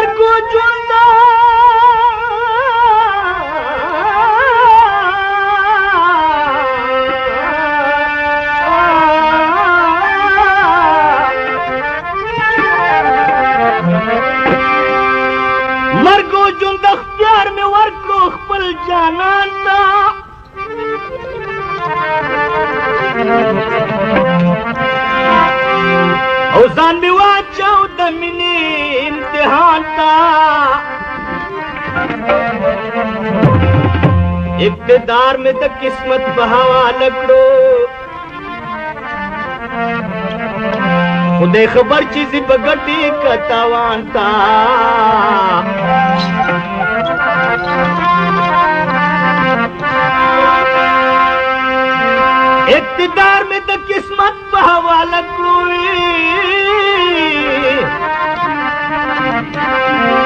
مرګو ژوند مرګو ژوند اختیار مې ورکړو خپل جانان ته او ځان مې واچو د مینې امتحان ته اقتدار مې د قسمت په حواله کړو خدای خبر چې زه په ګټې که تاوان ته اقتدار میں تو قسمت پہ حوالہ کروئی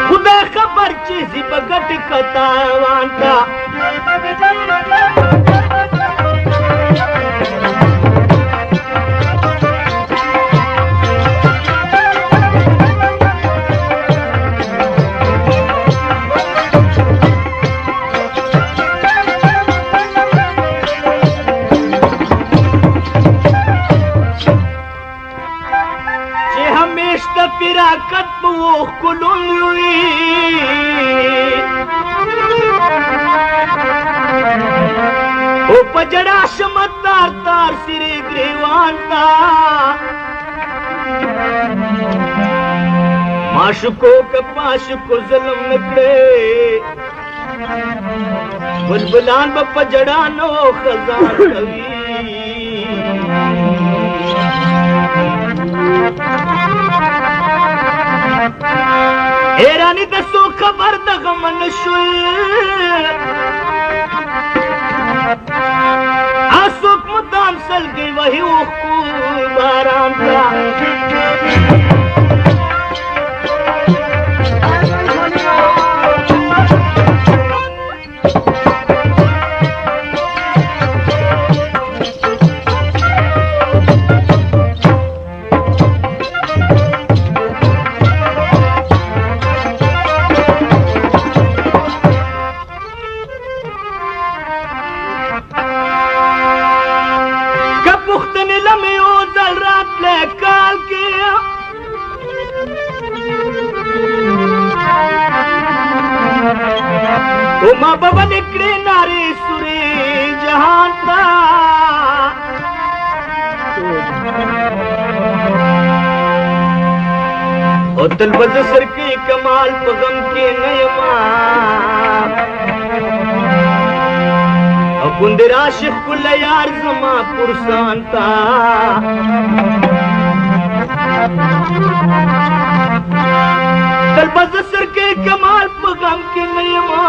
خدا خبر چیزی بگٹ کتاوان کا فراقت بوخ کلوی او پجڑا شمت تار تار سری گریوان تا معشوقوں کا پاشکو ظلم نکڑے بلبلان با پجڑانو خزان کوی ایرانی دسو خبر دغمن شوی آسوک مدام سل گئی وہی اوخو باران تا ماں بابا نکڑے نارے سورے جہان تا او تلبز سر کے کمال پغم کے نیما او کندر عاشق کل یار زما پرسان تا تلبز سر کے کمال پغم کے نیما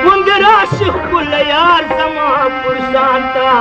کندر عاشق کل یار زما پرسان تا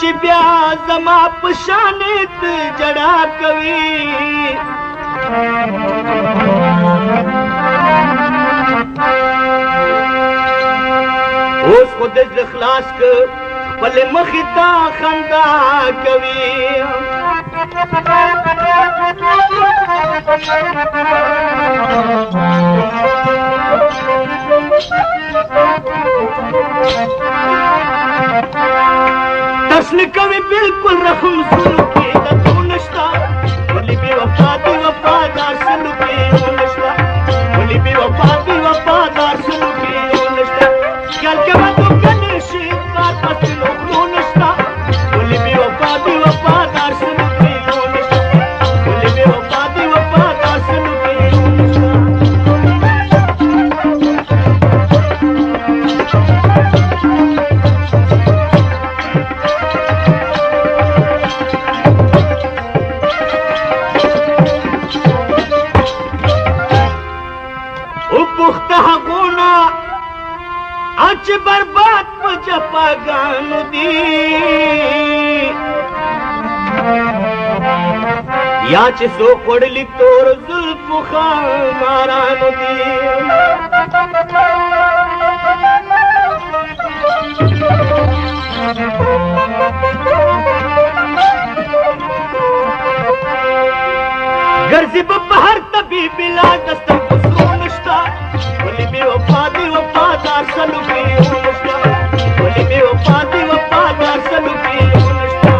چې بیا زما پشانت جڑا کوي د زړه خلاص که خپلې مخې ته خندا کوي ترس نه کوي بلکل رحم زړه کې د تو نشته ولې بې وفا دي وفادار سلو کې نشته ولې بې وفا دي وفادار سلو کې نشته خیال کوه تو کنه شي کار پسې نو نشته ولې بې وفا دي وفادار سلو کې نشته ولې بې وفا دي وفادار سلو کې چې برباد په جفاګانو دي یا چې څو خوړلي تور زلفو خمارانو دي ګرځي به په هر طبیب علاج د سترګو سرو نشته ولې بې وفا دي وفادار سلو کې نشته ولې بې وفا دي وفادار سلو کې نشته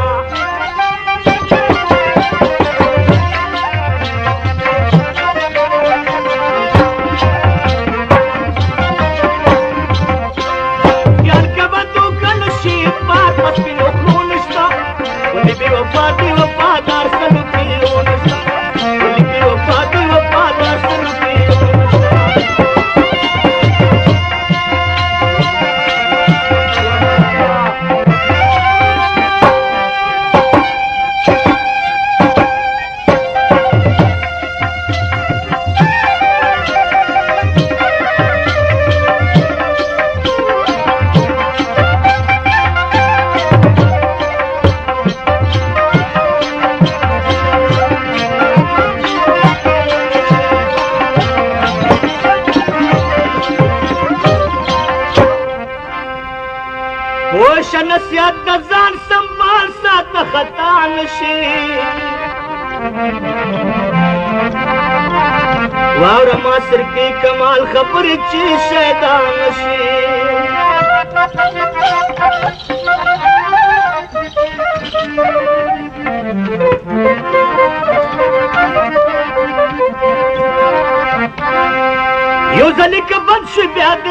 یار کوه تو کله شي پار پس سپینو خلو نشته ولې بې وفا دي وفادار سلو کې نشته ولې بې وفا دي وفادار سلو کې وشه نصیحت د ځان سنبال ساته خطا نشي واوره ما سر کې کمال خبرې چې شیطان نشي یو ځلې که بد شي بیا د